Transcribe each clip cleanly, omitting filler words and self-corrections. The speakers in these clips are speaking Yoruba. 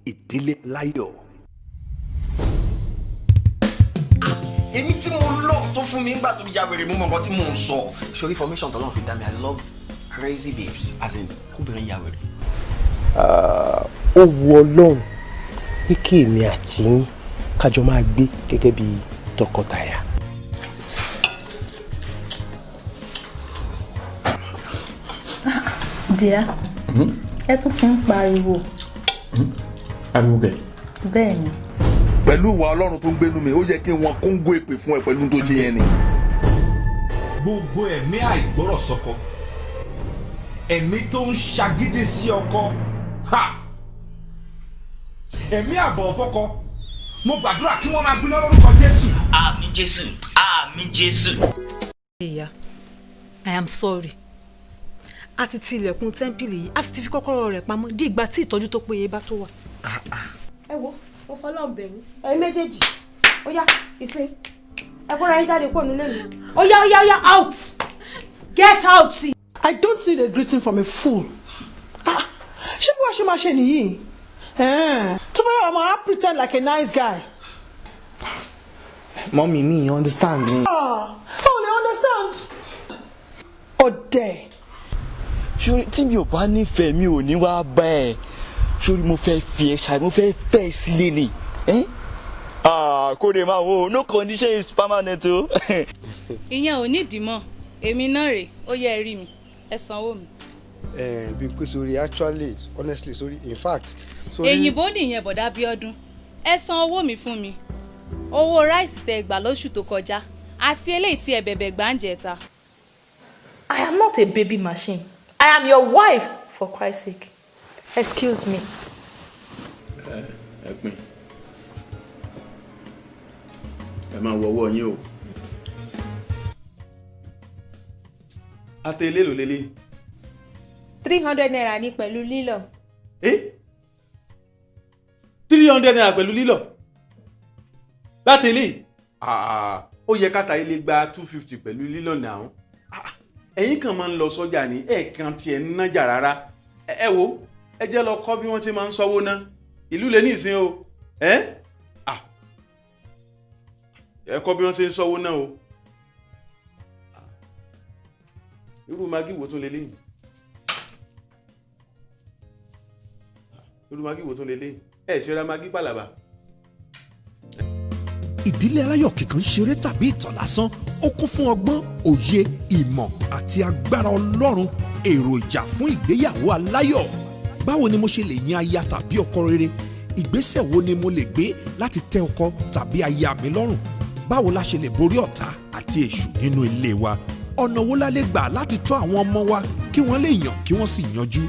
Idile Alayo. Èmi tí mo love tó fún mi nígbà tó ya wèrè mo mọ nǹkan tí mo ń sọ. Sori formation tó lọ́n fi dá mi, I love crazy babes, as in kóbìnrin ya wèrè. Ó wu Ọlọ́run pé kí èmi àti yín kájọ máa gbé gẹ́gẹ́ bí tọkọtaya. Dear, ẹ tún ti ń pariwo. Ariwo bẹ́ẹ̀. Bẹ́ẹ̀ni. Pẹ̀lú ìwà Ọlọ́run tó ń gbénu mi, ó yẹ kí wọ́n kóńgó èpè fún ẹ pẹ̀lú tó ṣe yẹn ni. Gbogbo ẹ̀mí àìgbọ́rọ̀ sọ́kọ, ẹ̀mí tó ń ṣagídí sí ọkọ, ẹ̀mí àbọ̀ fọ́kọ, mo gbàdúrà kí wọ́n máa gbiná lórúkọ Jésù. Àmín Jésù, àmín Jésù. Ìyá, I am sorry. A ti ti ilẹ̀kùn tẹ́ḿpìlì yìí, a sì ti fi kọ́kọ́rọ́ rẹ̀ pamọ́ di ìgbà tí ìtọ́jú tó péye bá tó wà. Ẹ wo, mo fọlọ́run bẹ̀ yín. Ẹ̀yin méjèèjì, ó yá, ìsìn. Ẹ kóra yín jáde kúrò nílé mi. Ó yá, out! Get out! I don't need a greeting from a fool. Ṣé bí wọ́n ṣe máa ṣe nìyí? Tó bá yà wọ́n máa pretend like a nice guy. Mommy, me, you understand me? Oh, they understand. Ọ̀dẹ̀. Sori tí mi ò bá nífẹ̀ẹ́ mi ò ní wá bá ẹ. Sori mo fẹ́ fi ẹ ṣáà mo fẹ́ fẹ́ sílé ni. Kó lè máa wo no condition is permanent o. Ìyẹn ò nídìí mọ́. Èmi náà rè, ó yẹ rí mi. Ẹ sanwó mi. Bí pé sórí actually honestly sórí in fact. Èyìnbó nìyẹn bọ̀dá Bíọ́dún. Ẹ san owó mi fún mi. Owó ráìsì tẹ́ gbà lóṣù tó kọjá àti eléyìí tí ẹ bẹ̀bẹ̀ gbà ń jẹta. I am not a baby machine. I am your wife, for Christ's sake. Excuse me. Ẹ pín. Ẹ máa wọ ọwọ́ yín o. Àtẹ̀lé ló lélẹ̀. 300 naira ní pẹ̀lú lílọ. 300 naira pẹ̀lú lílọ. Látẹ̀lé. Ó yẹ káta ilé gba 250 pẹ̀lú lílọ náà. Ẹ̀yin kan máa ń lọ sọ́jà ní ẹ̀ẹ̀kan tí ẹ ń nájà rárá. Ẹ wo, ẹ jẹ́ lọ kọ́ bí wọ́n ti máa ń sanwó ná. Ìlú lè ní ìsìn o. Ẹ kọ́ bí wọ́n ṣe ń sanwó náà o. Irú magi wo tún lélẹ́yìn? Irú magi wo tún lélẹ́yìn? Ẹ ṣe ra magi pàlàbà. Idile Alayo kìkan ṣeré tàbí ìtàn lásán, ó kún fún ọgbọ́n, òye, ìmọ̀ àti agbára Ọlọ́run, èròjà fún ìgbéyàwó aláyọ̀. Báwo ni mo ṣe lè yan aya tàbí ọkọ rere? Ìgbésẹ̀ wo ni mo lè gbé láti tẹ́ ọkọ tàbí aya mi lọ́rùn? Báwo la ṣe lè borí ọ̀tá àti èṣù nínú ilé wa? Ọ̀nà wo la lè gbà láti tọ́ àwọn ọmọ wa kí wọ́n lè yàn kí wọ́n sì yanjú?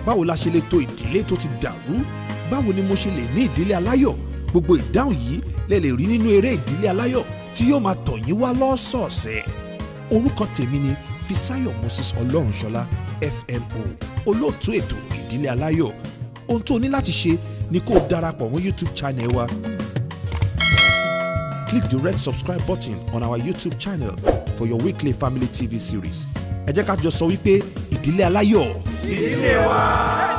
Báwo la ṣe lè tò ìdílé tó ti dàrú? Báwo ni mo ṣe lè ní ìdílé aláyọ̀? Gbogbo ìdáhùn yìí lẹ lè rí nínú eré Ìdílé Aláyọ̀ tí yóò máa tọ̀ yín wá lọ́sọ̀ọ̀sẹ̀. Orúkọ tèmi ni Fisáyọ̀ Moses Ọlọ́runṣọlá FMO, olóòtú ètò Ìdílé Aláyọ̀. Ohun tó ní láti ṣe ni kó darapọ̀ mọ́ YouTube channel wa. Click the red subscribe button on our YouTube channel for your weekly family TV series. Ẹ jẹ́ ká jọ sọ wípé Ìdílé Aláyọ̀. Ìdílé wa.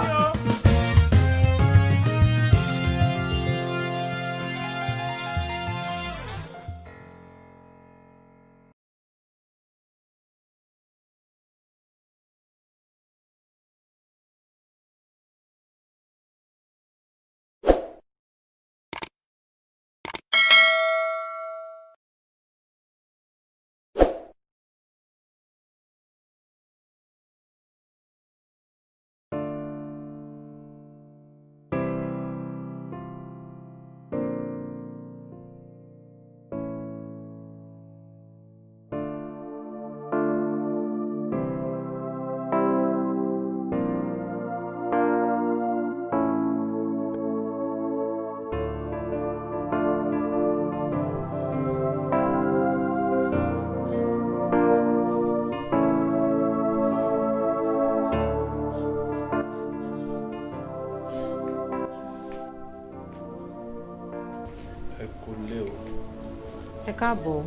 Ẹ káàbọ̀.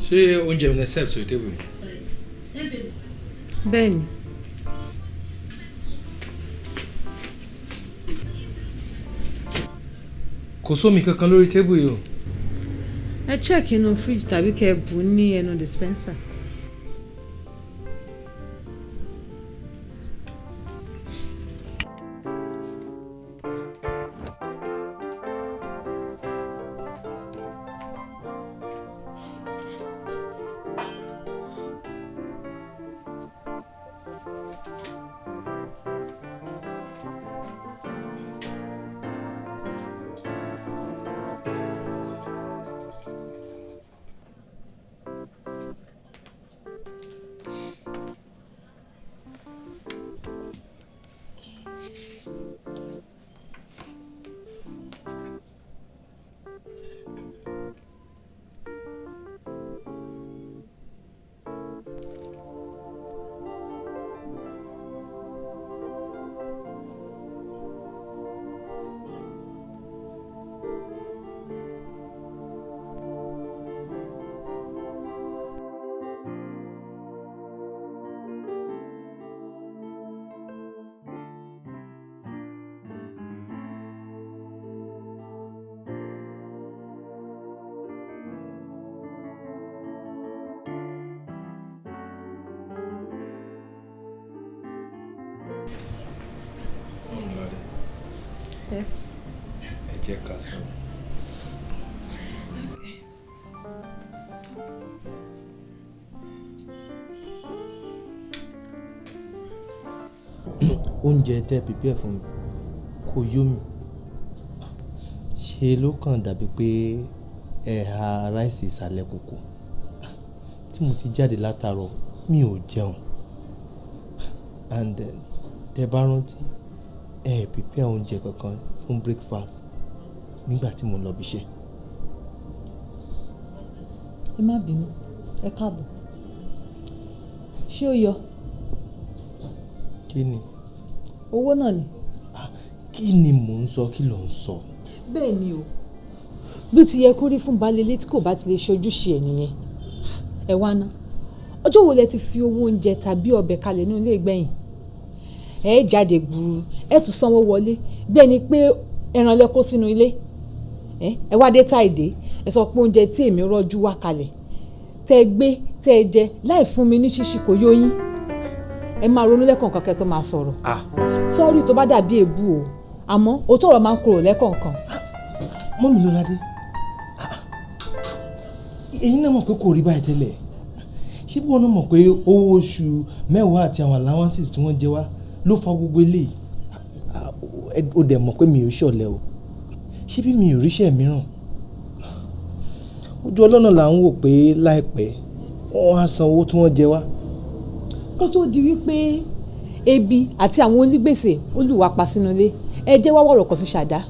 ṣé oúnjẹ mi ní serve sórí table? Bẹ́ẹ̀ni. Kò sómi kankan lórí table yìí o. Ẹ check inú fridge tàbí kẹ́ bù ní ẹnu dispenser. Yes. Ẹ jẹ́ ká sọ̀rọ̀. Oúnjẹ tẹ́ prepare fún mi kò yó mi. Ṣé ló kàn dàbí pé ẹ ha ráìsì ìsàlẹ̀ kòkò. Tí mo ti jáde látàárọ̀ mi ò jẹun. And tẹ́ bá rántí ẹ prepare oúnjẹ kankan fún breakfast nígbà tí mo lọ bí iṣẹ́. Ẹ má bínú, ẹ káàbọ̀. Ṣé ó yọ? Kí ni? Owó náà ni. Kí ni mò ń sọ, kí ló ń sọ? Bẹ́ẹ̀ ni o. Bí ti yẹ kó rí fún baálé ilé tí kò bá ti lè ṣe ojúṣe ẹ̀ nìyẹn. Ẹ wá ná. Ọjọ́ wo lẹ ti fi owó oúnjẹ tàbí ọbẹ̀ kalẹ̀ nínú ilé ìgbẹ̀yìn? Ẹ jáde gbùrù, ẹ tún sanwó wọlé bẹ́ẹ̀ ni pé ẹran lẹ kó sínú ilé. Ẹ wá dé táìdé, ẹ sọ pé oúnjẹ tí èmi rọ́jú wá kalẹ̀. Tẹ́ gbé, tẹ́ jẹ láì fún mi ní ṣíṣì kò yó yín. Ẹ máa ronú lẹ́kọ̀ọ̀kan kẹ́ tó máa sọ̀rọ̀. Sọ́ọ́rì tó bá dàbí èébú o, àmọ́ òótọ́ ọ̀rọ̀ máa ń korò lẹ́kọ̀ọ̀kan. Mọ́mì Lọ́ládé, ẹ̀yin náà mọ̀ pé kò rí báyìí tẹ́lẹ̀. Ṣé bí wọ́n náà mọ̀ pé owó oṣù mẹ́wàá àti àwọn allowances tí wọ́n jẹ wá ló fa gbogbo eléyìí? Ó dẹ̀ mọ̀ pé mi ò ṣọ̀lẹ o. Ṣé bí mi ò ríṣẹ́ mìíràn? Ojú ọlọ́nà là ń wò pé láìpẹ́ wọ́n á san owó tí wọ́n jẹ wá. Kó tó di wípé ebi àti àwọn onígbèsè olùwà pa sínú ilé, ẹ jẹ́ wá wọ̀rọ̀ kan fi ṣàdá.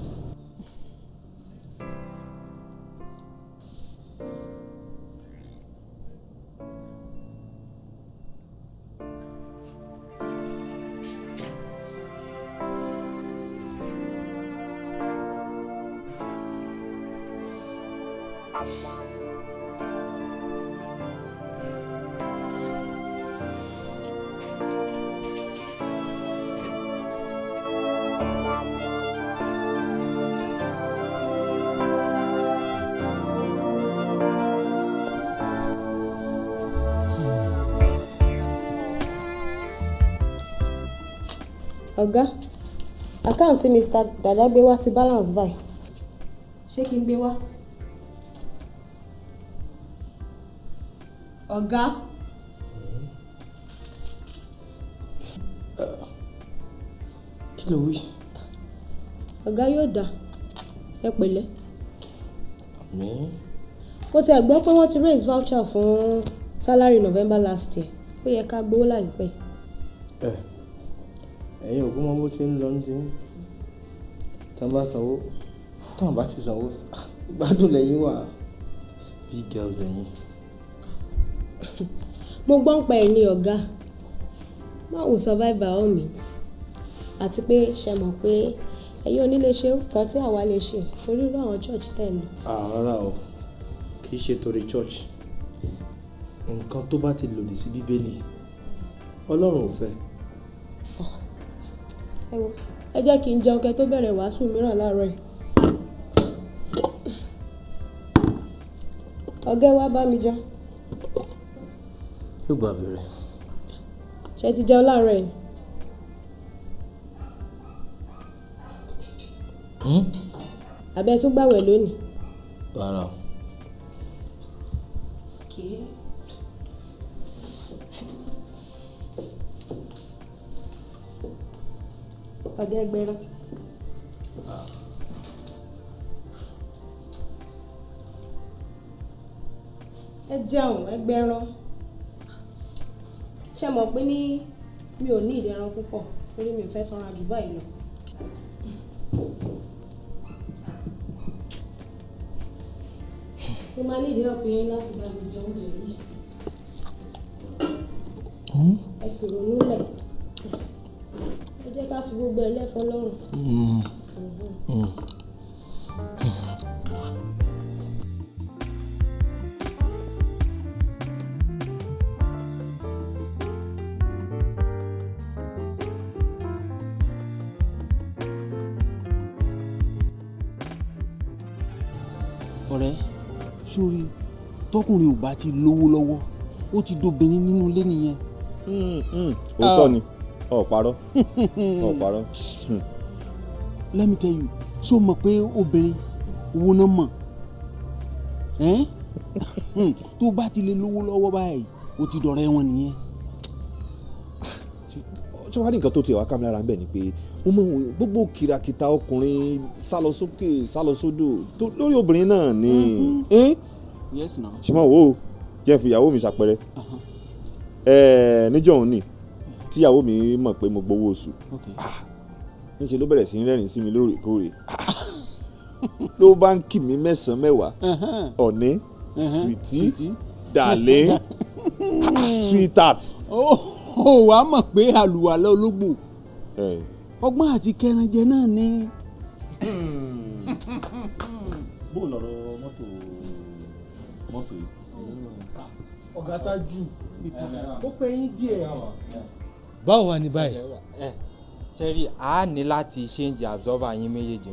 Ọ̀gá, àkáǹtì Mr. Dada gbé wá ti balance báyìí. Ṣé kí n gbé wá? Ọ̀gá. Kí ló wí? Ọ̀gá yóò dá. Ẹ pẹ̀lẹ́. Àmín. Mo ti gbọ́ pé wọ́n ti raise voucher fún salary November last year. Ó yẹ ká gbowó láìpẹ́. Ẹ̀yin òkú mọ́ bó ti ń lọ ní ti tán bá sanwó tán bá ti sanwó gbádùn lẹ́yìn wà big girls lẹ́yìn. Mo gbọ́ ń pa ẹ̀ ní ọ̀gá. Man will survive by all means. Àti pé ṣe mọ̀ pé ẹ̀yin onílé ṣe nǹkan tí àwa lè ṣe torí irú àwọn church tẹ̀ lọ. Rárá o, kì í ṣe torí church. nǹkan tó bá ti lòdì sí bíbélì Ọlọ́run ò fẹ́. ẹ wo ẹ jẹ́ kí n jẹun kẹ́ tó bẹ̀rẹ̀ wàásù mìíràn láàárọ̀ yìí. ọ̀gá wa bá mi jẹun. yóò gbà bẹ̀rẹ̀. ṣé ti jẹun láàárọ̀ yìí. àbẹ tún gbàwẹ̀ lónìí. rárá o. ọ̀gá ẹgbẹ̀rún. ẹ jẹun ẹgbẹ̀rún. ṣé mọ̀ pé ní mi ò ní ìdẹ̀ran púpọ̀ torí mi ò fẹ́ sanra jù báyìí lọ. mo máa ní ìdí help yín láti bá mi jẹ oúnjẹ yìí. ẹ fi ronú lẹ̀ ẹ jẹ́ ká fi gbogbo ẹ̀ lẹ́fọ́ lọ́rùn. ọ̀rẹ́ sórí tọkùnrin ò bá ti lówó lọ́wọ́ ó ti dobìnrin nínú ilé nìyẹn. òótọ́ ni ọ̀ parọ́ ọ̀ parọ́. let me tell you ṣó mọ̀ pé obìnrin owó náà mọ̀ tó bá ti lè lówó lọ́wọ́ báyìí ó ti dọ̀rẹ́ wọn nìyẹn. ṣé wàá rí nǹkan tó tiẹ̀ wá ká mi lára ń bẹ̀ ni pé mo mọ gbogbo kìràkìtà ọkùnrin sálọ sókè sálọ sódò lórí obìnrin náà ni. yes na. ṣùgbọ́n wo jẹ́ fi ìyàwó mi ṣàpẹrẹ níjọ́ òun ni tíyàwó mi mọ̀ pé mo gbowó oṣù níṣẹ́ ló bẹ̀rẹ̀ sí ní rẹ́rìn sí mi lóòrèkóòrè ló bá ń kì mí mẹ́sàn-án mẹ́wàá ọ̀ní sweetie darling sweetheart. ó wàá mọ̀ pé àlùwàlá ológbò ọgbọ́n àti kẹranjẹ náà ni. bó lọ́rọ̀ mọ́tò yìí. ọ̀gá Tájù ó pẹ́ yín díẹ̀. báwo wà ní báyìí. sẹ́rí a ní láti change absorber yín méjèèjì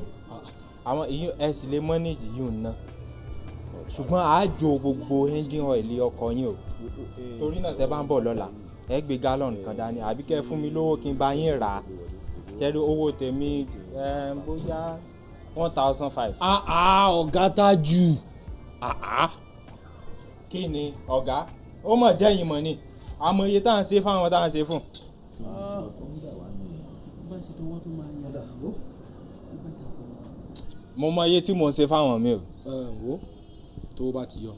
àwọn èyí ẹ sì lè manage yìí ná ṣùgbọ́n a jò gbogbo engine oil ọkọ̀ yín o torí náà tẹ́ bá ń bọ̀ lọ́la ẹ gbé gallon kan dání àbí kẹ́ fún mi lówó kí n bá yín rà á sẹ́rí owó tèmi bóyá 1,500. ọ̀gá Tájù. kí ni ọ̀gá ó mọ̀ jẹ́yìn mọ̀ ni àmọ́ iye tá à ń ṣe fáwọn tá à ń ṣe fún. mo mọ iye tí mò ń ṣe fáwọn mi o. wo tówó bá ti yọ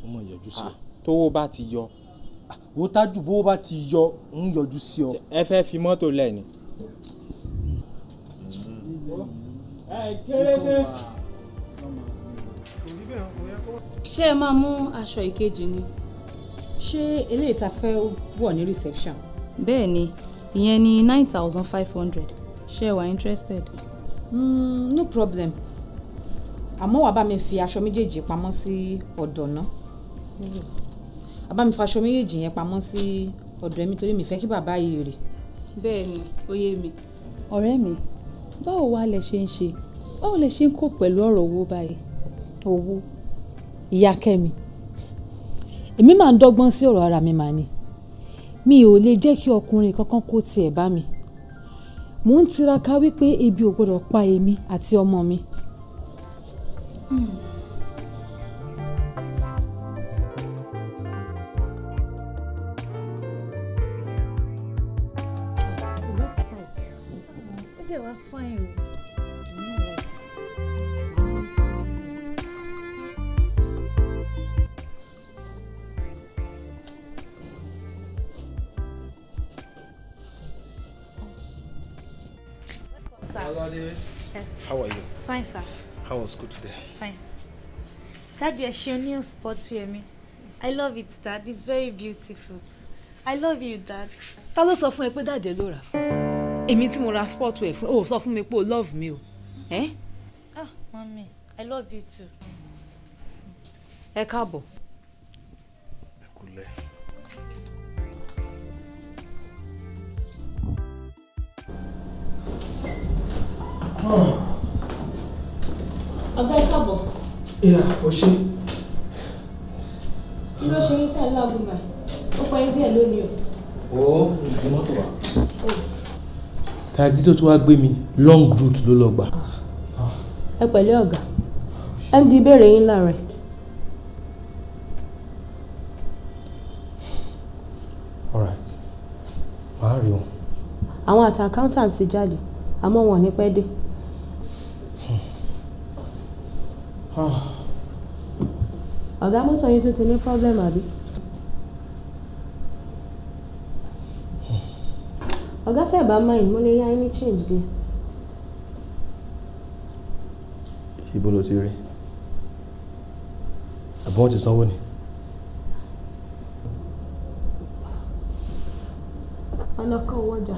ó mọ̀ yọjú sí ọ. tówó bá ti yọ. wo Tájù bówó bá ti yọ ń yọjú sí ọ. ẹ fẹ́ fi mọ́tò lẹ̀ ni. ṣé ẹ máa mú aṣọ ìkejì ni. ṣé eléyìí ta fẹ́ wọ̀ ní reception. bẹ́ẹ̀ ni ìyẹn ní 9,500 ṣé ẹ wà interested. No problem àmọ́ wàá bá mi fi aṣọ méjèèjì pamọ́ sí ọ̀dọ̀ náà wàá bá mi fi aṣọ méjèèjì yẹn pamọ́ sí ọ̀dọ̀ ẹ̀mí torí mi fẹ́ kí bàbá yìí rí. bẹ́ẹ̀ ni ó yé mi. ọ̀rẹ́ mi báwo wá lẹ ṣe ń ṣe báwo lẹ ṣe ń kó pẹ̀lú ọ̀rọ̀ owó báyìí. owó ìyá Kẹ́mi èmi máa ń dọ́gbọ́n sí ọ̀rọ̀ ara mi mà ni mi ò lè jẹ́ kí ọkùnrin kankan kó tiẹ̀ bá mi mò ń tiraka wípé ebi ò gbọdọ̀ pa èmi àti ọmọ mi. How are you? Fine, sir. How was school today? Fine. Daddy, I show new sportswear me. I love it, Dad. It's very beautiful. I love you, Dad. Ta ló sọ fún ẹ pé dáàdé ló rà fún? Èmi tí mo ra sportswear fún ó sọ fún mi pé o love me o. Ah, mommy, I love you too. Ẹ káàbọ̀. Ẹ kúlẹ̀. Ọ̀gá ẹ káàbọ̀. Ìyá ò ṣe. Kí ló ṣe yín tí ẹ láàbù báyìí? Ó pẹ́ yín díẹ̀ lónìí o. Ó ìgbé mọ́tò wá. Taxi tó tún wá gbé mi long route ló lọ gbà. Ẹ pẹ̀lẹ́ ọ̀gá. MD béèrè yín láàárọ̀. Alright, màá rí wọn. Àwọn àti accountant ti jáde àmọ́ wọn ò ní pẹ́ dé. Ọ̀gá mọ́tò yín tún ti ní problem àbí? Ọ̀gá tẹ́ ẹ̀ bá mind mo lè yá yín ní change dé. Ibo ló ti rí? Àbí wọ́n ti sanwó ni? Ọ̀nà kan owó ọjà.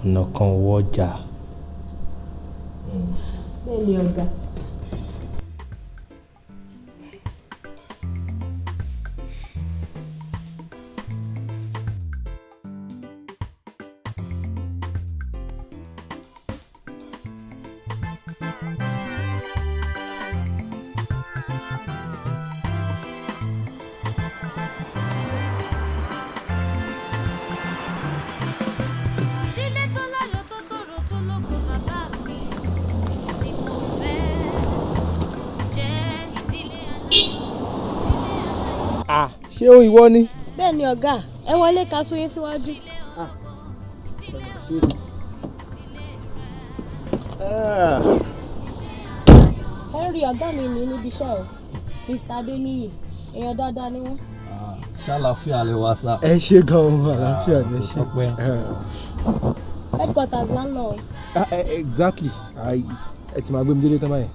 Ọ̀nà kan owó ọjà. Bẹ́ẹ̀ ni ọ̀gá. Ṣé ó ìwọ ni? Bẹ́ẹ̀ ni ọ̀gá, ẹ wọlé ká sún yín síwájú. Ẹ rí ọ̀gá mi ní níbi iṣẹ́ o, Mr. Adeniyi, èèyàn dáadáa ni wọ́n. Ṣàlàáfíà lè wá sá. Ẹ ṣe gan-an àlàáfíà ní ṣe. Headquarters là ń lọ. Exactly, ẹ ti máa gbé mi délé tán báyìí.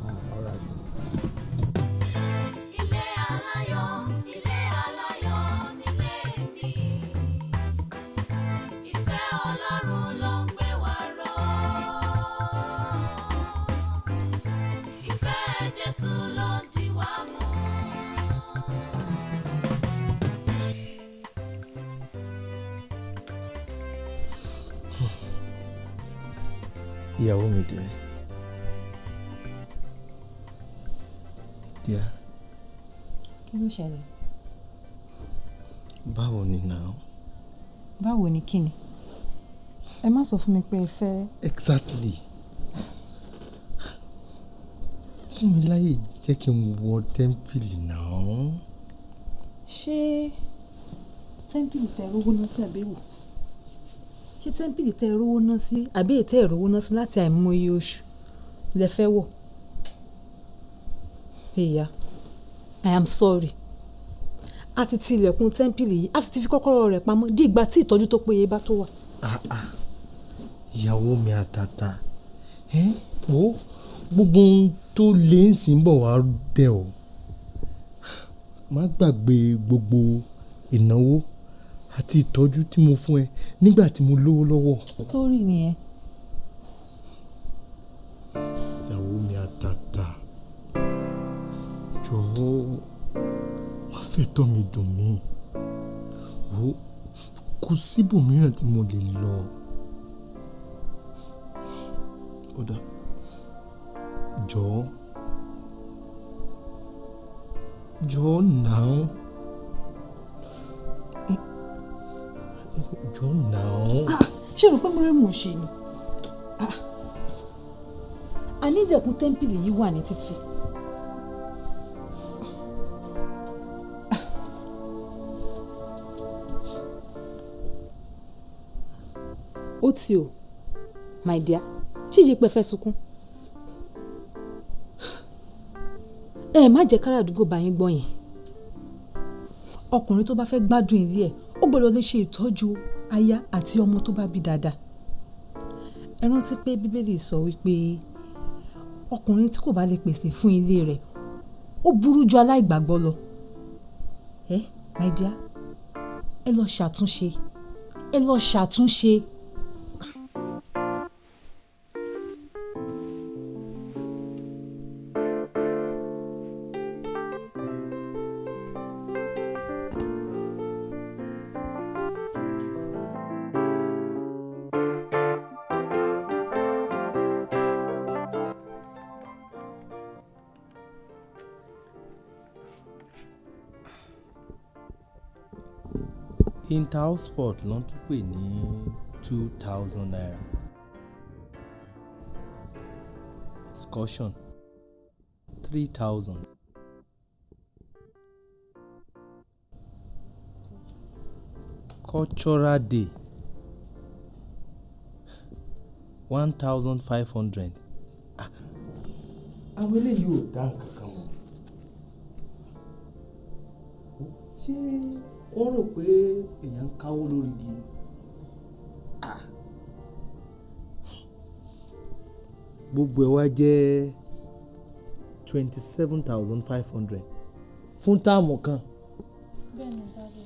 Ìyàwó mi dé. Díẹ̀. Kí ló ṣẹlẹ̀? Báwo ni náà? Báwo ni kí ni? Ẹ má sọ fún mi pé ẹ fẹ́. Exactly. Fún mi láyè jẹ́ kí n wọ tẹ́ḿpìlì náà. Ṣé tẹ́ḿpìlì tẹ rówó náà sí àbẹ̀wò? Ṣé tẹ́ḿpìlì tẹ rówó náà sí àbí ètè rówó náà sí láti àìmọye oṣù lẹ fẹ́ wọ̀? Ìyá, I am sorry. A ti ti ilẹ̀kùn tẹ́ḿpìlì yìí, a sì ti fi kọ́kọ́rọ́ rẹ̀ pamọ́ di ìgbà tí ìtọ́jú tó péye bá tó wà. Ìyàwó mi àtàtà, wo gbogbo ohun tó lè ń sìn bọ̀ wá dẹ̀ o. Má gbàgbé gbogbo ìnáwó àti ìtọ́jú tí mo fún ẹ nígbà tí mo lówó lọ́wọ́. Sítórì nìyẹn. Ìyàwó mi àtàtà, jọ̀ọ́ má fẹ́ tọ́ mi dùn mí. Wo kò síbòmíràn tí mo lè lọ. Kódà jọ̀ọ́ náà. Jọ̀ọ́ náà. Ṣé o rò pé mo rí mò ń ṣe ni? A ní ìdẹ̀kùn tẹ́ḿpìlì yìí wà ní títì. Ó ti o, my dear, ṣíṣe pé fẹ́ sunkún. Ẹ má jẹ́ kára àdúgbò bá yín gbọ́ yẹn. Ọkùnrin tó bá fẹ́ gbádùn ilé ẹ̀ ó gbọ́dọ̀ lè ṣe ìtọ́jú aya àti ọmọ tó bá bí dáadáa. Ẹ rántí pé Bíbélì sọ wípé ọkùnrin tí kò bá lè pèsè fún ilé rẹ̀ ó burú ju aláìgbàgbọ́ lọ. My dear, ẹ lọ ṣàtúnṣe. Ẹ lọ ṣàtúnṣe. Inter-house sport ló ń tún pè ní 2,000 naira. Excursion 3,000. Cultural day 1,500. Àwọn eléyìí ò dá nǹkan kan mọ̀. Ṣé wọ́n rò pé èèyàn ń káwó lórí igi? Gbogbo ẹ̀ wá jẹ́ 27,500 fún táàmù kan. Bẹ́ẹ̀ni dájú.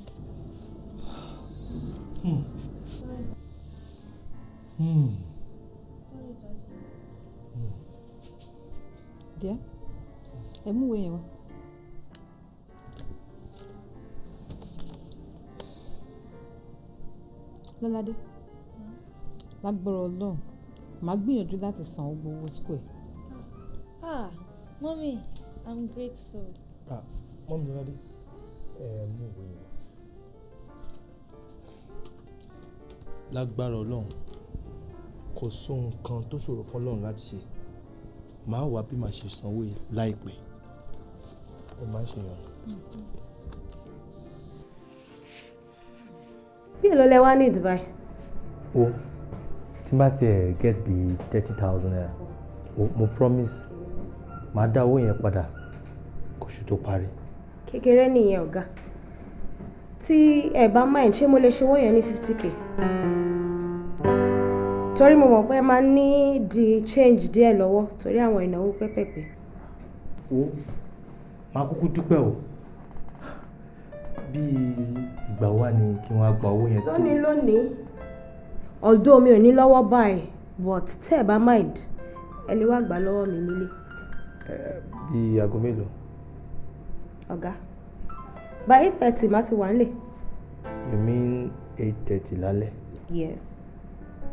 Sorry dájú. Díẹ̀, ẹ mú ìwé yẹn wá. Lọ́ládé, lágbára Ọlọ́run, màá gbìyànjú láti san gbogbo owó school ẹ̀. Ah, mommy, I'm grateful. Mọ́mí Lọ́ládé, mú ìwé yẹn. Lágbára Ọlọ́run, kò sóhun kan tó ṣòro fún Ọlọ́run láti ṣe. Màá wá bí màá ṣe sanwó yìí láìpẹ́. Ẹ má ṣe yàn. Bí èlò lẹ wá ní Dubai? O tí n bá tiẹ̀ get bí 30,000 naira, mo promise màá dá owó yẹn padà kóṣù tó parí. Kékeré nìyẹn ọ̀gá. Tí ẹ bá mind, ṣé mo lè ṣe owó yẹn ní 50k? Torí mo mọ̀ pé ẹ máa ní di change díẹ̀ lọ́wọ́ torí àwọn ìnáwó pẹ́pẹ̀pẹ́. O máa kúkú dúpẹ́ o. Bí ìgbà wà ní kí wọ́n á gba owó yẹn tó. Lónìí. Although mi ò ní lọ́wọ́ báyìí, but tẹ́ ẹ bá mind, ẹ lè wá gbà lọ́wọ́ mi nílé. Bí aago mélòó? Ọ̀gá, by 8:30 má ti wà nílé. You mean 8:30 lálẹ́? Yes.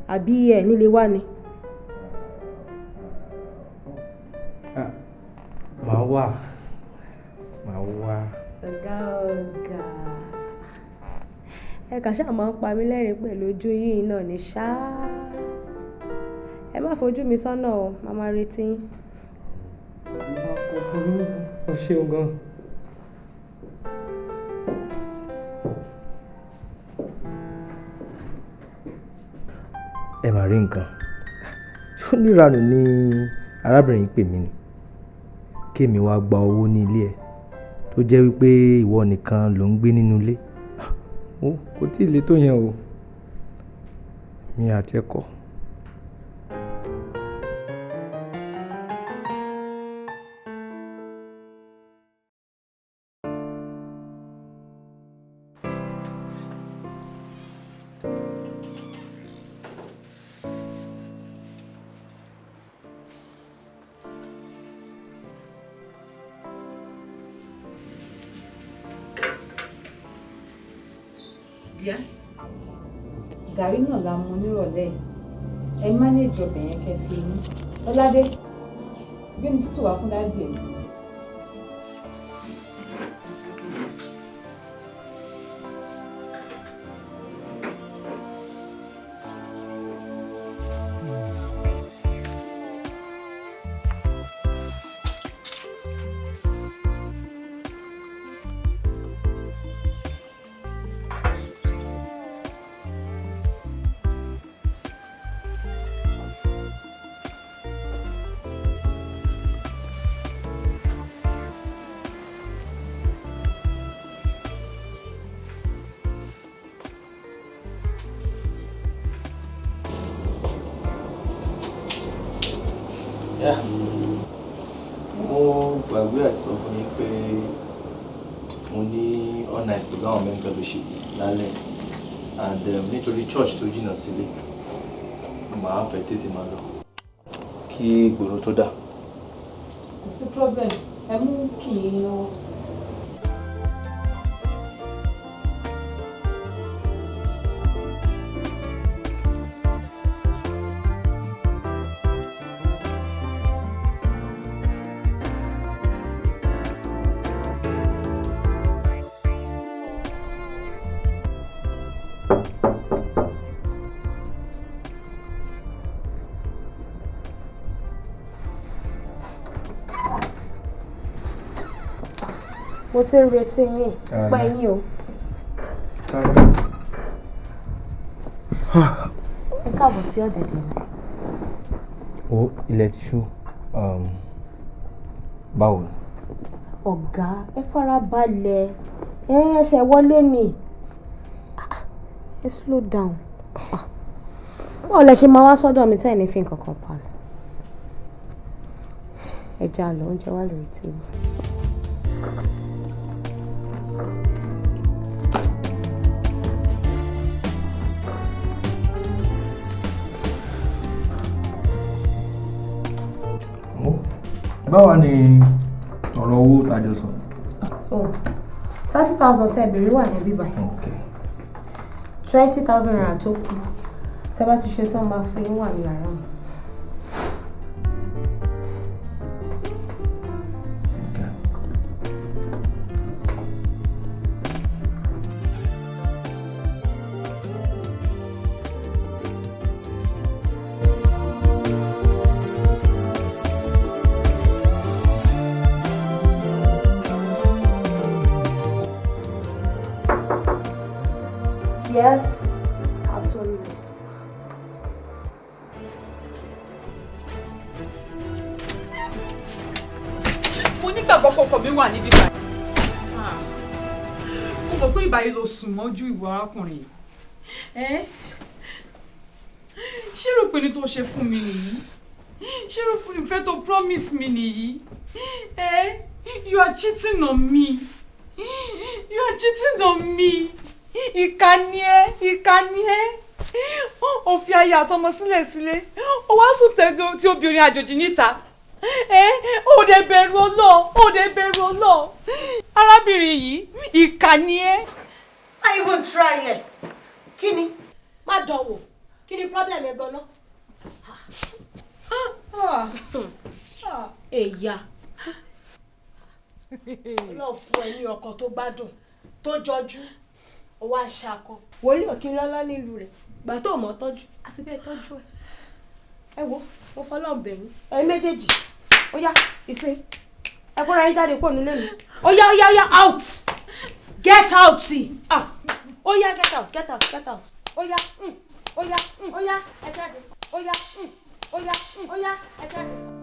Àbí ẹ nílé wá ni? Màá wá. Ọ̀gá. Ẹ kà ṣáà máa ń pa mí lẹ́rìn pẹ̀lú ojú yìí náà ní ṣáá. Ẹ má fojú mi sọ́nà o, màá máa retí yín. Ó ṣeun gan. Ẹ máa rí nǹkan. Ṣó níranù ni arábìnrin pè mí ni kémi wá gba owó ní ilé ẹ̀ tó jẹ́ wípé ìwọ nìkan ló ń gbé nínú ilé. Kò tí ì le tó yẹn o. Mi àti ẹ̀kọ́. Díẹ̀, gàrí náà la mu nírọ̀lẹ́ yìí. Ẹ mánéèjì ọbẹ̀ yẹn kẹ́ fi inú. Lọ́ládé, gbé mi tútù wá fún dádì ẹ̀. Mo gbàgbé àti sọ fún yín pé mo ní all night pẹ̀lú àwọn men fellowship lálẹ́ and nítorí church tó jìnnà sílé màá fẹ́ tètè máa lọ kí ìgboro tó dà. Kò sí problem, ẹ mú kì í lọ́wọ́. ti ń retí yín pẹ́ yín o. Ẹ káàbọ̀ sí ọ̀dẹ̀dẹ̀ mi. O ilẹ̀ ti ṣú báwo ni. Ọ̀gá ẹ fara balẹ̀ ẹ ṣe wọlé ni ẹ slow down. Báwo lẹ ṣe máa wá sọ́dọ̀ mi tẹ́ẹ̀ ní fi nǹkan kan pa? Ẹ já lọ oúnjẹ wà lórí tèmi. Báwo ni ọ̀rọ̀ owó tàjọ sọ? 30,000 tẹ́ bèrè wà ní bíbá. 20,000 naira tó kù tẹ́ bá ti ṣe tán máa fún yín wà ní yàrá mi. Yes, absolutely. Mo nígbàgbọ́ kọ̀ọ̀kan mi wà níbí báyìí. Mo mọ̀ pé ìbáyìí ló sùn mọ́jú ìwọ arákùnrin yìí. Ṣé rò pé ní tó ṣe fún mi nìyí? Ṣé rò pé ìfẹ́ tó promise mi nìyí? You are cheating on me. You are cheating on me. Ìkànnì ẹ́ ó fi aya àtọmọ sílẹ̀ ó wá sùn tẹ́lẹ̀ tí obìnrin àjòjì níta ó dẹ̀ bẹ̀rù Ọlọ́run arábìnrin yìí ìkànnì ẹ́. I even try ẹ̀ kí ni má dánwò kí ni problem ẹ̀ gan-an. Èyà Ọlọ́run fún ẹ ní ọkọ tó gbádùn tó jọjú ó wá ń ṣakọ. Wòlíì òkè ńlá nílùú rẹ̀ gbà tó mọ̀ tọ́jú àti bẹ́ẹ̀ tọ́jú ẹ̀. Ẹ wo mo fọlọ́n bẹ̀ yín ẹ̀yin méjèèjì ó yá ìsìn ẹ kóra yín jáde kúrò nílé mi. Ó yá out get out ó yá get out ó yá ẹ jáde ó yá ẹ jáde.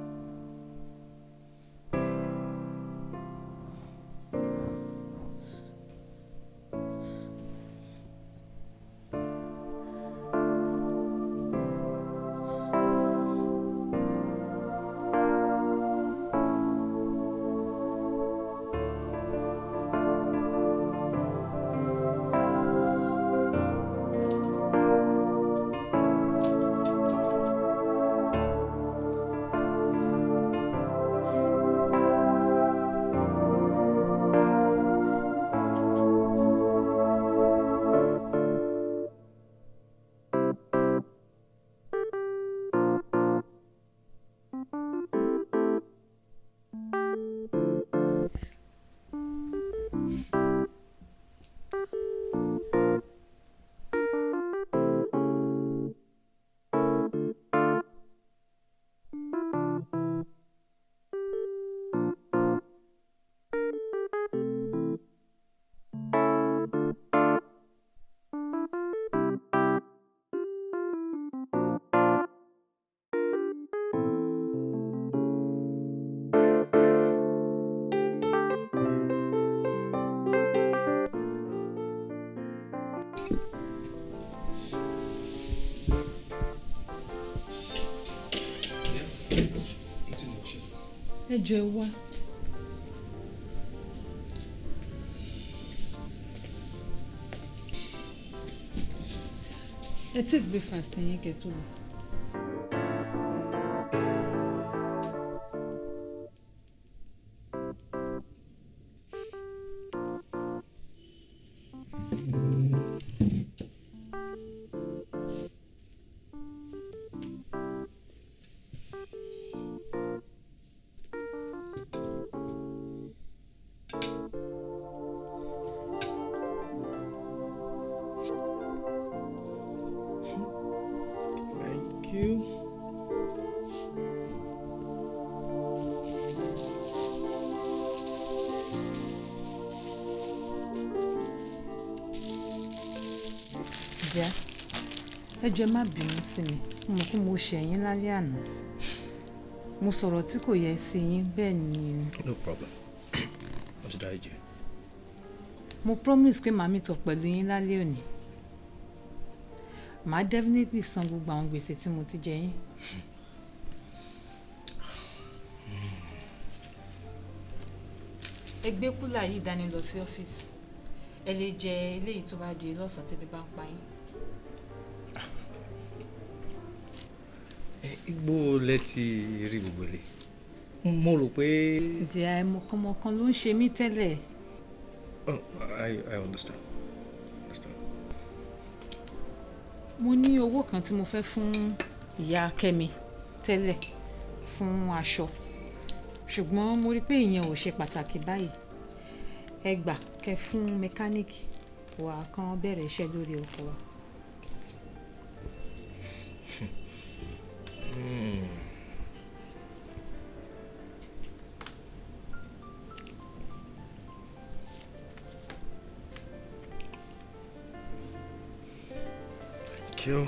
Ẹ jọ̀ọ́ ẹ wá. Ẹ take breakfast yín kẹ́ tó lọ. Ìjà ẹ jọ̀ọ́ má bínú sí mi mo mọ̀ pé mo ṣẹ̀ yín lálẹ́ àná mo sọ̀rọ̀ tí kò yẹ sí yín bẹ́ẹ̀ ni. No problem. Mo ti dárí jẹ. Mo promise pé màá meet up pẹ̀lú yín lálẹ́ òní màá definitely san gbogbo àwọn gbèsè tí mo ti jẹ yín. Ẹ gbé kúlà yìí dání lọ sí ọ́fíìsì ẹ lè jẹ eléyìí tó bá di lọ́sàn-án tí ebi bá ń pa yín. Igbó lẹ ti rí gbogbo ilé mo rò pé. Ìdí àìmọ̀kànmọ̀kàn ló ń ṣe mí tẹ́lẹ̀. Oh, I understand. Mo ní owó kan tí mo fẹ́ fún ìyá Kẹ́mi tẹ́lẹ̀ fún aṣọ ṣùgbọ́n mo rí pé ìyẹn ò ṣe pàtàkì báyìí ẹ gbà kẹ́ fún mẹkáníìkì wà kán bẹ̀rẹ̀ iṣẹ́ lórí ọkọ̀ wa. Thank you.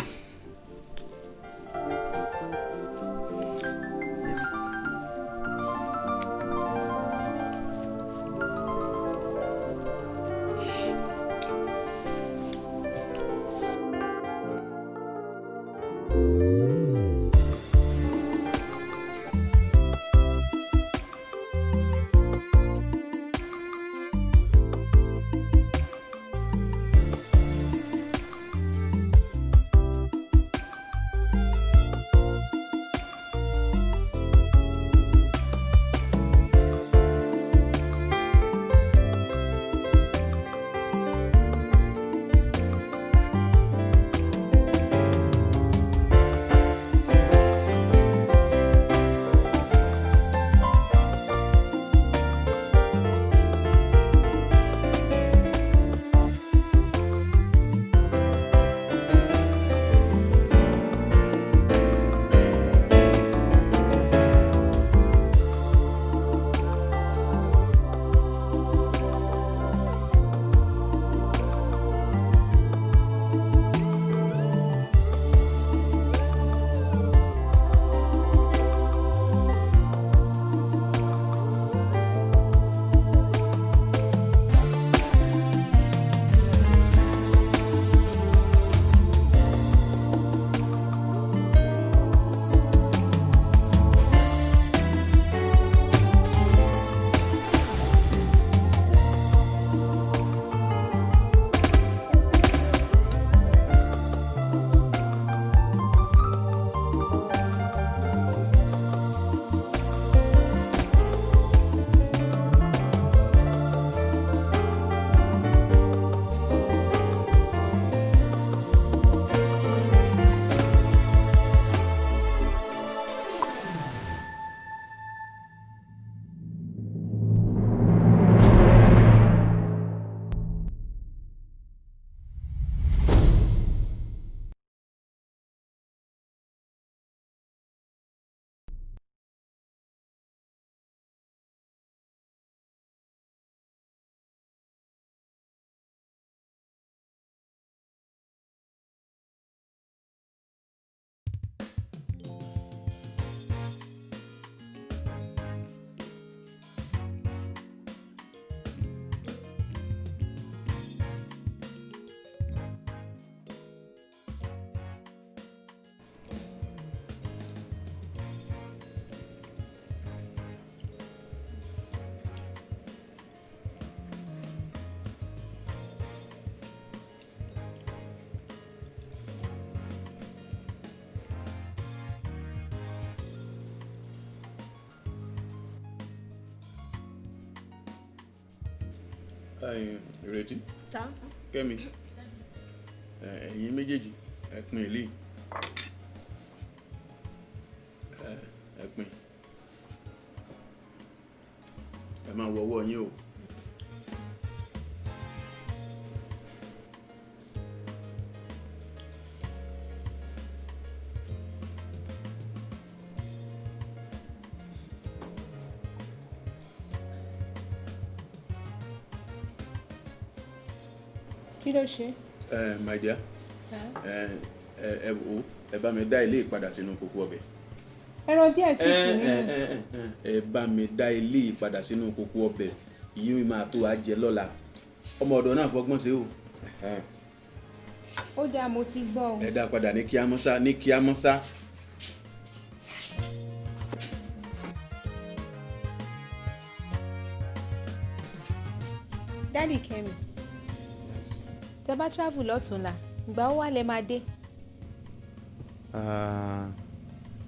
Ìrètí Kẹ́mi ẹ̀yin méjèèjì ẹ pín eléyìí ẹ pín ẹ máa wọ ọwọ́ yín o. Kí ló ṣe? My dear, ẹ bá mi dá ilé ìpadà sínú kókó ọbẹ̀. ẹran díẹ̀ sí kù nínú. ẹ bá mi dá ilé ìpadà sínú kókó ọbẹ̀ yìí máa tó wá jẹ lọ́la ọmọ ọ̀dọ̀ náà fọgbọ́n ṣe o. ó dáa mo ti gbọ́ o. ẹ dá padà ní kíámọ́sá ní kíámọ́sá. dádì Kẹ́mi tẹ bá travel lọ́tùnla ìgbà ó wà lẹ máa dé.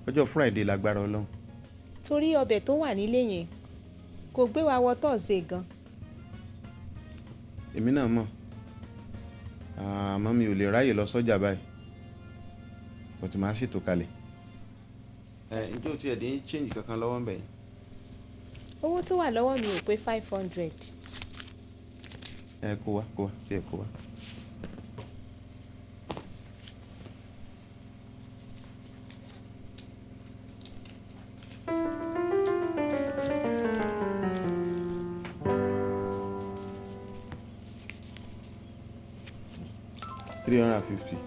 ọjọ́ Friday lágbára Ọlọ́run. torí ọbẹ̀ tó wà nílé yẹn kò gbé wa wọ tọ́ọ̀sẹ̀ gan. èmi náà mọ̀ àmọ́ mi ò lè ráyè lọ sọ́jà báyìí kò tí máa ṣètò kalẹ̀. ǹjẹ́ o tiẹ̀ dín change kankan lọ́wọ́ ń bẹ̀ yẹn. owó tó wà lọ́wọ́ mi ò pé 500. kó wá tí ẹ kó wá. $350.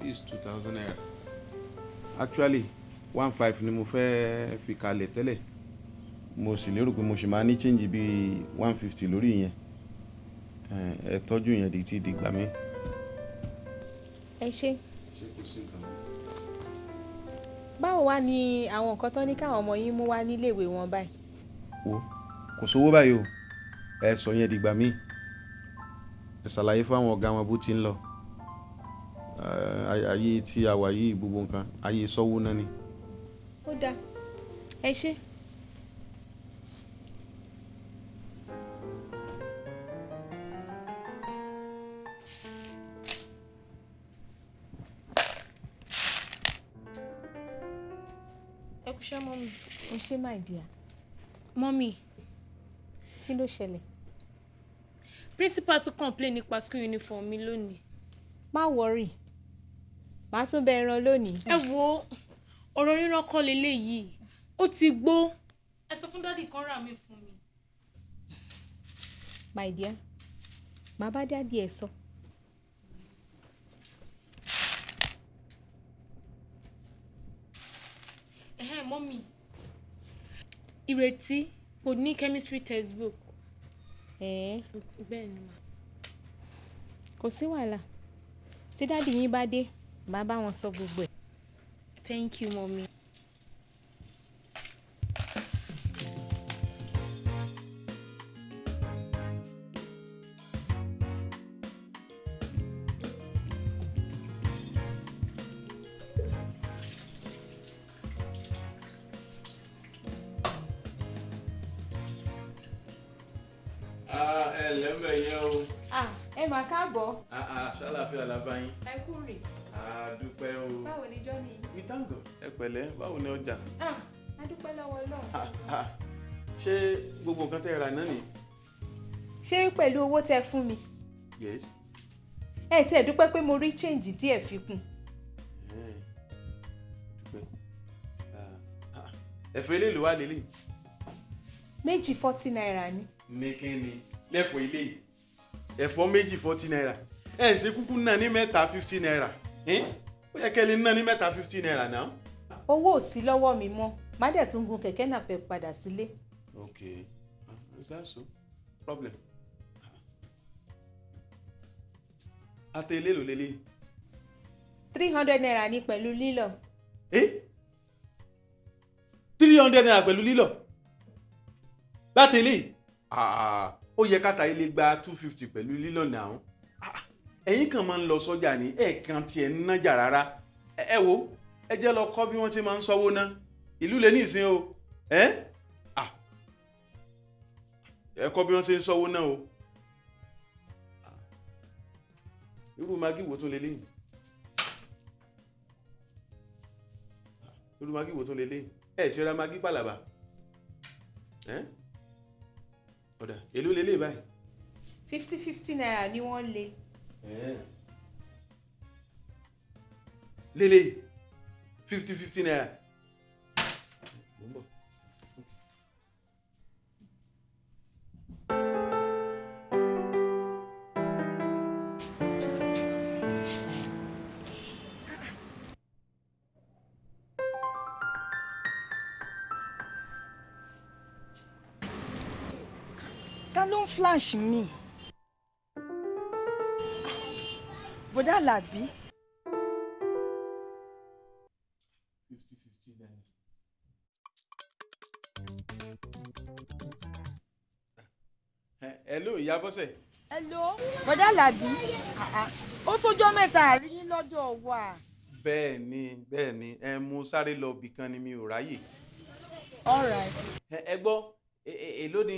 Is 2,000 naira. Actually 1,500 ni mo fẹ́ fi kalẹ̀ tẹ́lẹ̀ mo sì lérò pé mo sì máa ní change bíi 150 lórí yẹn ẹ tọ́jú yẹn di ti dìgbà mi. ẹ ṣe. ṣé kò sí nǹkan mọ́. báwo wá ni àwọn nǹkan tó ní káwọn ọmọ yín mú wá níléèwé wọn báyìí. wo kò sówó báyìí o ẹ sọ yẹn dìgbà mi ẹ ṣàlàyé fáwọn ọ̀gá wọn bó ti ń lọ ayé tí a wà yìí gbogbo nǹkan ayé sọ́wọ́ náà ni. ó dáa ẹ ṣe. ẹ kú ṣẹ́ mọ́mì. o ṣe my dear. mọ́mì. kí ló ṣẹlẹ̀. principal tún complain nípa school uniform mi lónìí. má worry màá tún bẹ ẹran lónìí. ẹ wo ọ̀rọ̀ rírán kọ́ leléyìí ó ti gbó. ẹ sọ fún dádì kan rà mí fún mi. my dear màá bá dádì ẹ sọ. mọ́mì ìrètí kò ní chemistry textbook. bẹ́ẹ̀ ni mà. kò sí wàhálà tí dádì yín bá dé màá bá wọn sọ gbogbo ẹ̀. thank you mọ́mì. ẹ lẹ́mbẹ̀ yẹn o. ẹ mà káàbọ̀. ṣàlàfíà làbáyín. ẹ kú rìn. dúpẹ́ o. báwo ni jọ́ni. we thank God. ẹ pẹ̀lẹ́ báwo ni ọjà. a dúpẹ́ lọ́wọ́ Ọlọ́run. ṣé gbogbo nǹkan tẹ́ ra náà ni. ṣé pẹ̀lú owó tẹ́ fún mi. yes. ẹ tiẹ̀ dúpẹ́ pé mo rí change díẹ̀ fi kún. dúpẹ́ ẹ̀fọ́ ilé ìlú wa lélẹ̀. méjì 40 naira ni. ní kí ni lẹ́fọ̀ ilé yìí ẹ̀fọ́ méjì 40 naira ẹ̀ ṣe kúkú náà ní mẹ́ta 50 naira ó yẹ kẹ́lẹ́ náà ní mẹ́ta 50 naira náà. owó ò sí lọ́wọ́ mi mọ́ má dẹ̀ tún gun kẹ̀kẹ́ náà pẹ́ padà sílé. okay is that so problem. àtẹ ilé ló lélẹ̀. 300 naira ní pẹ̀lú lílọ. 300 naira pẹ̀lú lílọ láti ilé ó yẹ káta ilé gba 250 pẹ̀lú lílọ náà ẹ̀yin kan máa ń lọ sọ́jà ní ẹ̀ẹ̀kan tiẹ̀ ń nájà rárá ẹ wo ẹ jẹ́ lọ kọ́ bí wọ́n ti máa ń sọ́wọ́ ná ìlú lè ní ìsìn o ẹ kọ́ bí wọ́n ti ń sọ́wọ́ náà o irú magi wo tó lélẹ́yìn irú magi wo tó lélẹ́yìn ṣe ra magi pàlàbà ọ̀dà èló lélẹ̀ báyìí. 50 naira ni wọ́n lé. lélẹ̀ 50 naira. Ta ló ń flash mi? Bọ̀dá Àlàbí. 50 naira. Hello, ìyá Bọ́sẹ̀. Hello. Bọ̀dá Àlàbí. Ó tójọ́ mẹ́ta àrí yín lọ́dọ̀ wa. Bẹ́ẹ̀ ni mo sáré lọ ibì kan ni mi ò ráyè. All right. Ẹ gbọ́ èló ni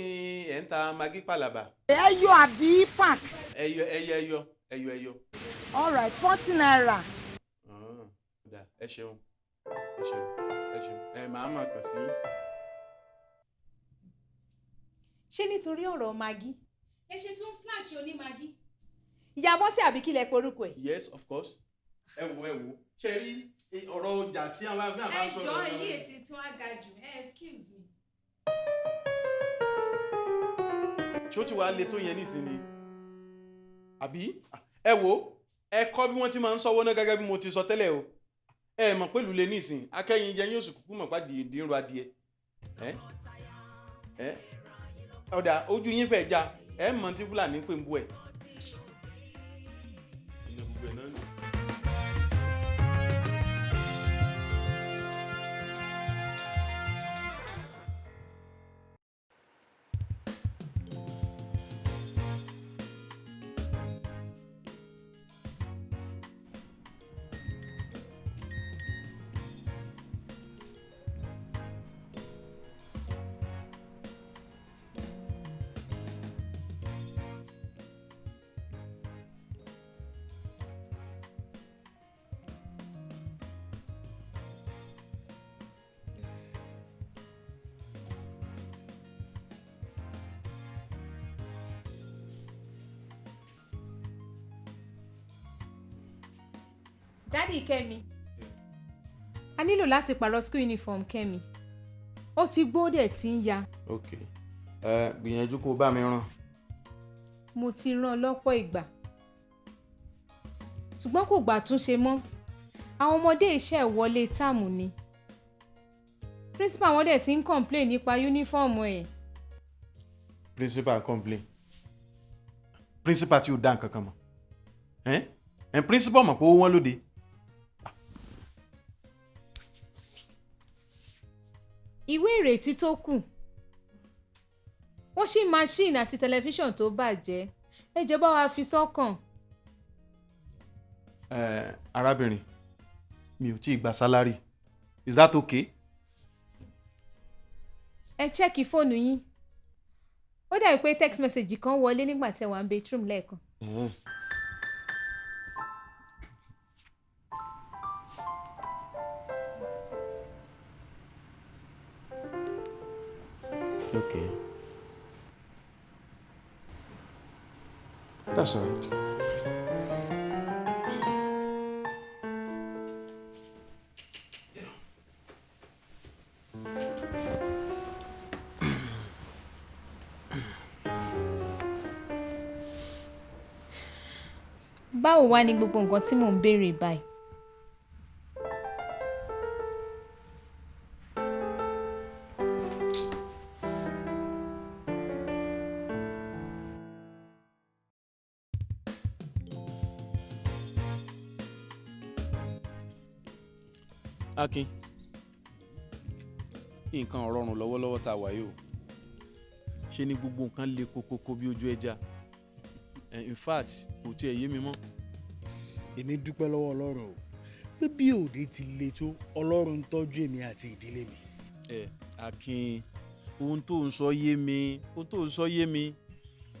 ẹ̀ ń ta magí pàlàbà. Ẹyọ àbí pack. ẹyọ. All right, 40 naira. Ẹ ṣeun. Màá máa kàn sí. ṣé nítorí ọ̀rọ̀ magi ẹ ṣe tún flash oní magi. ìyá Bọ́sẹ̀ àbí kílẹ̀ porúkọ ẹ̀. Yes, of course. ẹ wo ṣe rí ọ̀rọ̀ ọjà tí àwọn àbí àbá sọ̀rọ̀. ẹjọ́ ilé ètí tún á ga jù excuse me. ṣé ó ti wàá le tó yẹn nísìnyí àbí ẹ wo ẹ kọ́ bí wọ́n ti máa ń sọ́wọ́ náà gẹ́gẹ́ bí mo ti sọ tẹ́lẹ̀ o ẹ mọ̀ pẹ̀lú lè nísìn akẹ́yìn jẹ́ yóò sì kúkú mọ̀ pàdé ìdínrún adìẹ ọ̀dà ojú yín fẹ́ já ẹ mọ̀ tí Fúlàní pè ń bú ẹ̀. dádì Kẹ́mi a nílò láti pààrọ̀ school uniform Kẹ́mi ó ti gbó dẹ̀ tí ń ya. ok gbìyànjú kó bá mi rán. mo ti rán lọ́pọ̀ ìgbà ṣùgbọ́n kò gbà túnṣe mọ́ àwọn ọmọdé iṣẹ́ ìwọlé táàmù ni principal wọn dẹ̀ ti ń complain nípa uniform ẹ̀. principal complain principal tí ó dá nǹkan kan mọ̀ ẹ̀ principal mọ̀ pé ó wọ́n lóde. ìwé ìrètí tó kù washing machine àti tẹlifíṣàn tó bàjẹ́ ẹ jẹ́ bá wa fi sọ́kàn. arábìnrin mi ò tí ì gba sálárì is that okay? ẹ chẹ́ẹ̀kì fóònù yín ó dàbí pé text message kan wọlé nígbà tí ẹ wà ń bedroom lẹ́ẹ̀kan. Okay. That's all right. báwo wá ní gbogbo nǹkan tí mò ń béèrè báyìí. Akin nǹkan ò rọrùn lọ́wọ́lọ́wọ́ tá a wà yìí o ṣe ni gbogbo nǹkan le kókókó bí ojú ẹja in fact kò tiẹ̀ yé mi mọ́. èmi dúpẹ́ lọ́wọ́ ọlọ́run o pé bí òde ti le tó ọlọ́run ń tọ́jú èmi àti ìdílé mi. Akin ohun tó ń sọ yé mi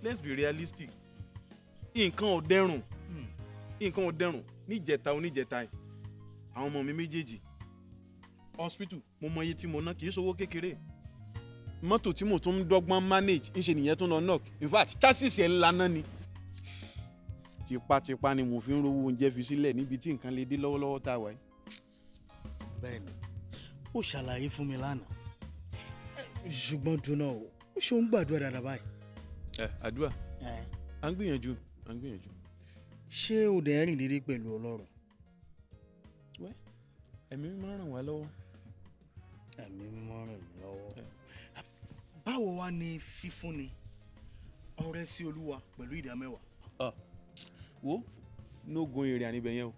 let's be realistic nǹkan ò dẹrùn níjẹta yìí àwọn ọmọ mi méjèèjì hospital mo mọ iye tí mo ná kì í ṣowó kékeré mọ́tò tí mo tún ń dọ́gbọ́n manage ńṣe nìyẹn tó lọ knock in fact chassis ẹ̀ lana ni tipátipá ni mo fi ń rówó oúnjẹ fi sílẹ̀ níbi tí nǹkan lè dé lọ́wọ́lọ́wọ́ tá a wà yìí bẹ́ẹ̀ni ó ṣàlàyé fún mi lánàá ṣùgbọ́n dúnà o ó ṣe ń gbàdúrà dáadáa báyìí. àdúrà à ń gbìyànjú ṣé o dẹ̀ rìn dédé pẹ̀lú Ọlọ́run. ẹ̀mí mímọ́ ràn wá lọ́wọ́. ẹ̀mí mímọ́ ràn mí lọ́wọ́. báwo wá ni fífúnni ọrẹ sí Olúwa pẹ̀lú ìdámẹ́wàá. wo nógun èrè àníbẹ̀ yẹn o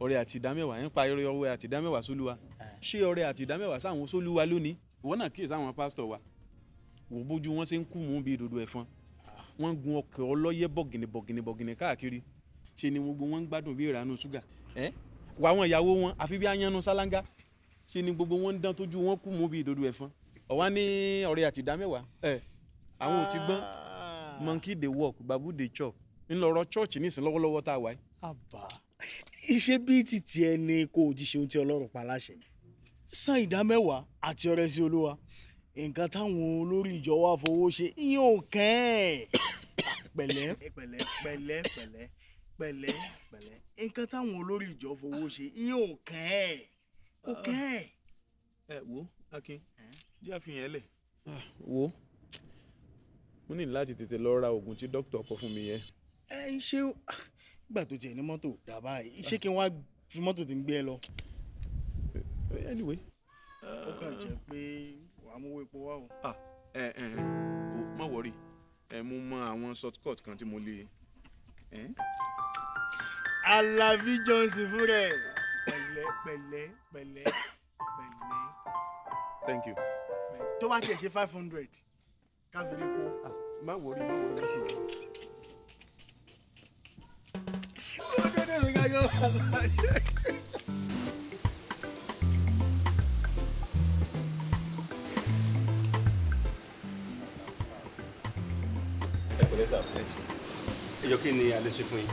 ọrẹ àti ìdámẹ́wàá ń pa ọrẹ àti ìdámẹ́wàá sólúwa ṣé ọrẹ àti ìdámẹ́wàá sáwọn sólúwa lónìí ìwọ náà kíyèsí àwọn pásítọ̀ wa wò bójú wọn ṣe ń kú mú bí dodo ẹ̀fọn wọ́n gun ọkọ̀ ọlọ́yẹ́ bọ̀gìnì káàkiri ṣe ni gbogbo wọn ń gbádùn bí ìranú ṣúgà wà àwọn ìyàwó wọn àfi bí ayannu sálángá ṣe ni gbogbo wọn ń dán tójú wọn kú mú bí dodo ẹ̀fọn ọ̀wá ní ọrẹ àti ìdámẹ́wàá àwọn ò ti gbọ́n monkey dey walk babu dey chop ńlọrọ chọ́ọ̀chì nísìn lọ́wọ́lọ́wọ́ tá a wáyé. àbá iṣẹ́ bíi títí ẹni kò jí ṣe ohun tí Ọlọ́run pa láṣẹ san ìdámẹ́wàá àti ọrẹ sí Olúwa nǹkan táwọn olórí ìjọ wa fowó ṣe ìyẹn ò kẹ́ẹ̀ pẹ̀lẹ́ pẹ̀lẹ́ pẹ̀lẹ́ pẹ̀lẹ́ pẹ̀lẹ́ pẹ̀lẹ́ nǹkan táwọn olórí ìjọ fowó ṣe ìyẹn ò kẹ́ẹ̀ kò kẹ́ẹ̀. wo Akin jẹ́ àfihàn ẹ̀ lẹ̀ wo mo ní láti tètè lọ ra oògùn tí dókítà kọ fún mi yẹn. ṣé ìgbà tó tiẹ̀ ní mọ́tò dábàá yìí ṣé kí n wá fi mọ́tò tí ń gbé ẹ lọ. anyway ó kàn jẹ́ pé wàá mú owó epo wá o. má wọrí mo mọ àwọn shortcut kan tí mo lè. Alabi Johnson fún rẹ pẹ̀lẹ́ pẹ̀lẹ́ pẹ̀lẹ́ pẹ̀lẹ́. thank you. tó bá tiẹ̀ ṣe 500 káfíńrì epo. má wọrí ṣe. ẹjọ kí ni a lè ṣe fún yín.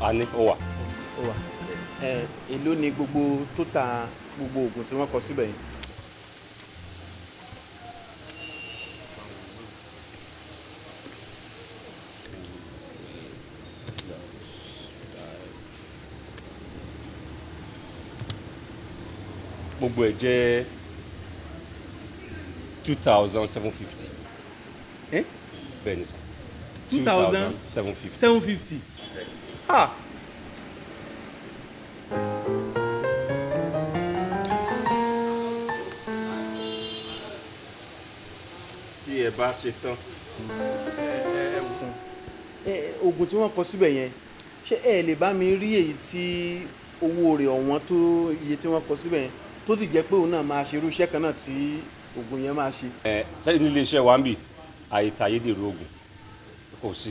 a ní ó wà. èló ni gbogbo tó ta gbogbo oògùn tí wọ́n kọ síbẹ̀ yìí. gbogbo ẹ̀ jẹ́ 2,750. bẹ́ẹ̀ ni sà. 2,750. ha. tí ẹ bá ṣe tán. oògùn tí wọ́n kọ síbẹ̀ yẹn ṣé ẹ lè bá mi rí èyí tí owó rẹ̀ ọ̀wọ́n tó iye tí wọ́n kọ síbẹ̀ yẹn tó sì jẹ́ pé òun náà máa ṣe irú iṣẹ́ kan náà tí oògùn yẹn máa ṣe. sẹ́yìn nílé iṣẹ́ wa ń bì àyètà ayédèrú oògùn kò sí.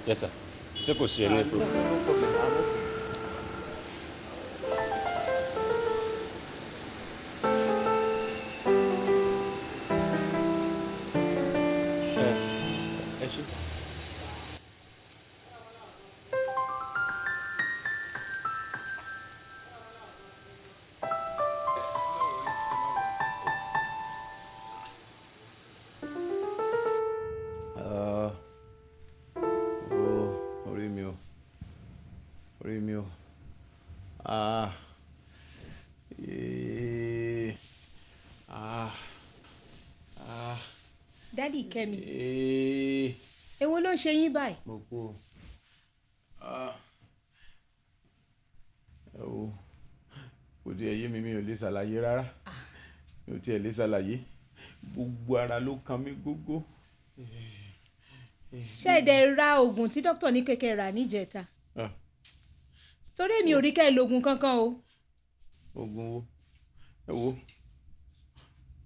yes sir ṣé kò sí ẹni problem. ẹ ṣe. Dádì Kẹ́mi èwo ló ń ṣe yín báyìí. gbogbo kò tiẹ̀ yé mi ò lè ṣàlàyé rárá mi ò tiẹ̀ lè ṣàlàyé gbogbo ara ló kan mí gógó. ṣé ẹ dẹ̀ ra oògùn tí dókítà ní kékeré rà níjẹta torí èmi ò rí ká ẹ lo oògùn kankan o. oògùn wo ẹ wo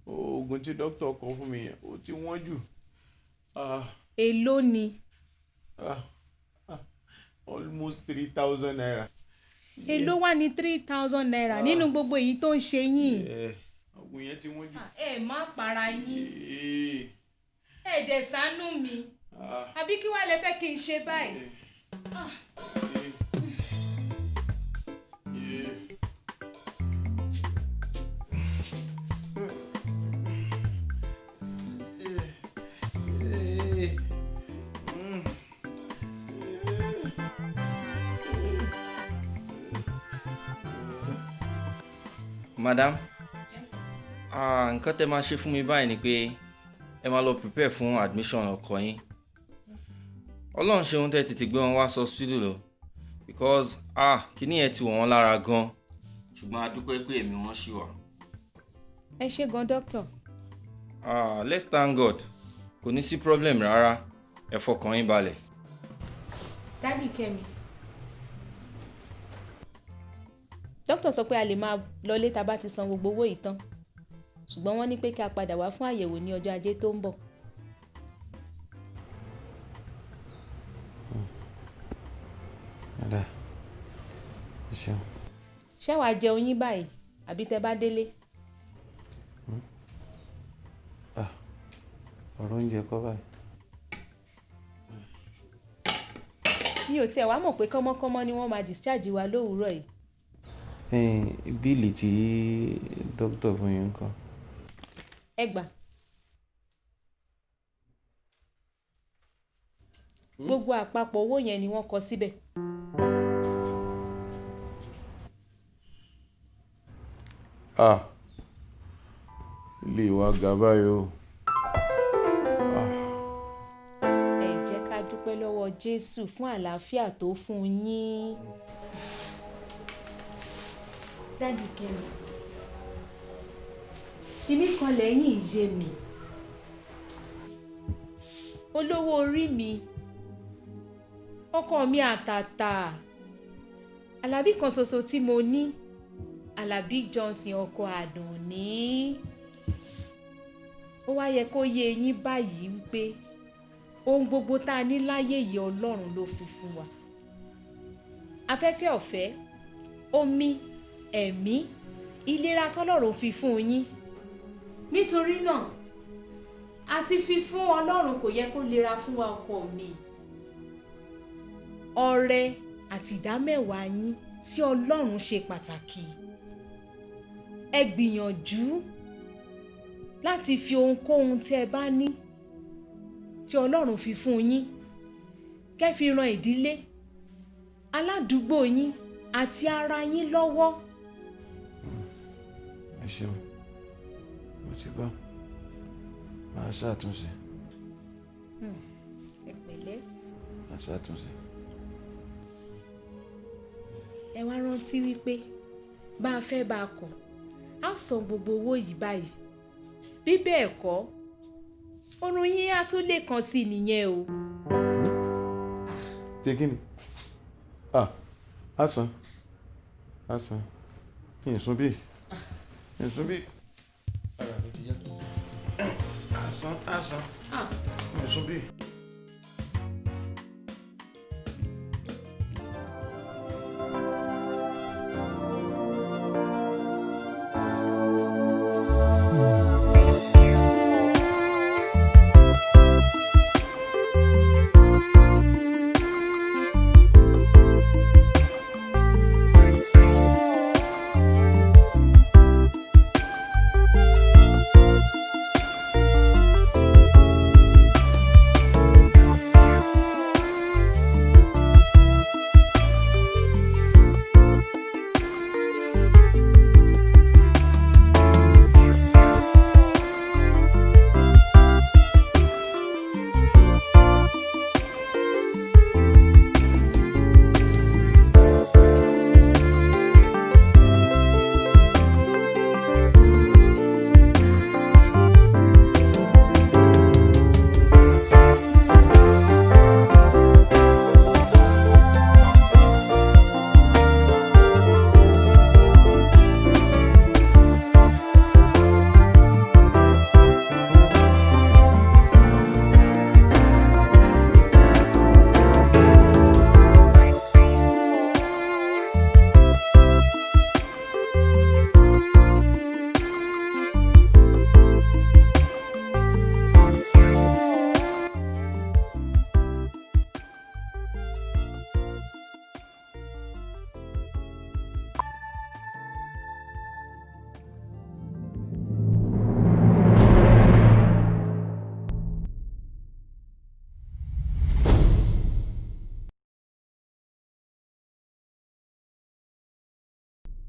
oògùn tí dókítà kọ fún mi yẹn ó ti wọ́n jù. èló ni. almost 3,000 naira. èló wà ní 3,000 naira nínú gbogbo èyí tó ń ṣe yín. oògùn yẹn ti wọ́n jù. ẹ má para yín ẹ dẹ̀ ṣàánú mi àbí kí wàá lè fẹ́ kí n ṣe báyìí. Madam. Nǹkan tẹ́ máa ṣe fún mi báyìí ni pé ẹ máa lọ prepare fún admission ọkọ yín. Ọlọ́run ṣe ohun tẹ́ tètè gbé wọn wá sọ hospital o because kíní yẹn ti wọ̀ wọ́n lára gan ṣùgbọ́n a dúpẹ́ pé ẹ̀mí wọn ṣì wà. Ẹ ṣé gan doctor. Let's thank God kò ní sí problem rárá ẹ fọkàn yín balẹ̀. Dádì Kẹ́mi. Dókítà sọ pé a lè máa lọlé tá bá ti san gbogbo owó yìí tán ṣùgbọ́n wọ́n ní pé kí a padà wá fún àyẹ̀wò ní ọjọ́ ajé tó ń bọ̀. Ṣé wàá jẹun yín báyìí àbí tẹ́ bá délé? ọ̀rọ̀ oúnjẹ kọ́ báyìí. Mi ò tiẹ̀ wá mọ̀ pé kọ́mọ́kọ́mọ́ ni wọ́n máa discharge wa lówùúrọ̀ yìí. Bíìlì tí dókítà fún yín kọ́. Ẹ gbà. Gbogbo àpapọ̀ owó yẹn ni wọ́n kọ síbẹ̀. Ilé wa ga báyìí o. Ẹ jẹ́ ká dúpẹ́ lọ́wọ́ Jésù fún àlàáfíà tó fún yín. Dádì Kẹ́mi, ìmí kan lẹ́yìn ìyé mi. Olówó orí mi, ọkọ mi àtàtà, Àlàbí kan ṣoṣo tí mo ní, Àlàbí Johnson ọkọ Àdùnní. Ó wá yẹ kó yé yín báyìí wípé ohun gbogbo tá a ní láyé yìí Ọlọ́run ló fi fún wa. Afẹ́fẹ́ ọ̀fẹ́, omi, ẹ̀mí, ìlera tọ́lọ́run fi fún yín. Nítorí náà, àti fi fún Ọlọ́run kò yẹ kó lera fún wa ọkọ mi. Ọrẹ àti ìdámẹ́wàá yín sí Ọlọ́run ṣe pàtàkì. Ẹ gbìyànjú láti fi ohunkóhun tí ẹ bá ní tí Ọlọ́run fi fún yín kẹ́ fi ran ìdílé, aládùúgbò yín àti ara yín lọ́wọ́. Ẹ ṣeun, mo ti gbọ́, máa ṣàtúnṣe. Ẹ pẹ̀lẹ́. Máa ṣàtúnṣe. Ẹ wá rántí wípé bá a fẹ́ bá a kọ̀ á san gbogbo owó yìí báyìí. Bí bẹ́ẹ̀ kọ́, oorun yín á tún lè kàn sí nìyẹn o. Ṣé kí ni? Àsán. Ìsún bí. Ara mi ti yá. Àsán. Ìsún bí.